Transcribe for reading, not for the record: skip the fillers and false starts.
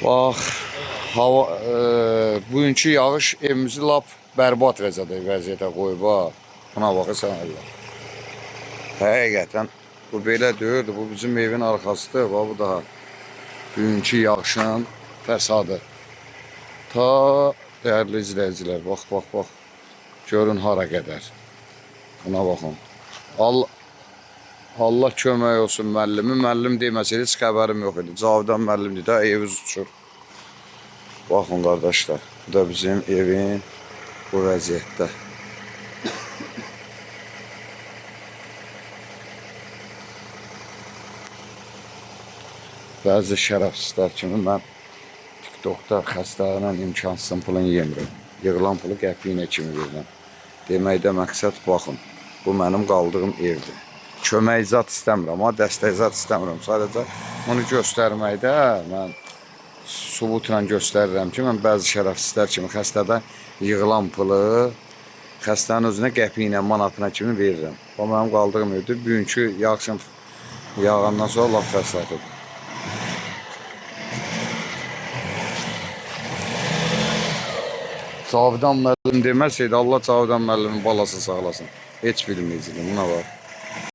Bax, hava bugünkü yağış evimizi lap bərbad vəziyyətə qoyub ha. Buna baxırsan Allah. Həqiqətən bu belə deyirdi. Bu bizim evin arxasıdır. Bax bu daha bugünkü yağışın fəsadı. Ta dəyərli izləyicilər, bax. Görün hara qədər. Buna baxın. Allah kömək olsun müəllimin. Müəllim deməsəydi heç xəbərim yox idi. Cavidan müəllimdir də, evimiz uçur. Baxın qardaşlar, bu da bizim evin bu vəziyyətdə. Bəzi şərəfsizlər kimi mən TikTokda xəstələrlə imkansız pulunu yemirəm. Yığılan pulu qəpiyinə kimi verirəm. Deməkdə məqsəd baxın, bu mənim qaldığım evdir. Kömək zat istəmirəm, amma dəstək zat istəmirəm. Sadəcə onu göstərməkdə mən subutla göstərirəm ki, mən bəzi şərəfsizlər kimi xəstədə yığılan pulu xəstənin özünə qəpiyinə, manatına kimi verirəm. O mənim qaldığım evdir. Bugünkü yağışın yağandan sonra laf fəsadıdır. Cavidan müəllim deməsəydi, Allah Cavidan müəllimin balasını sağlasın. Heç bilməyəcəkdim, buna var.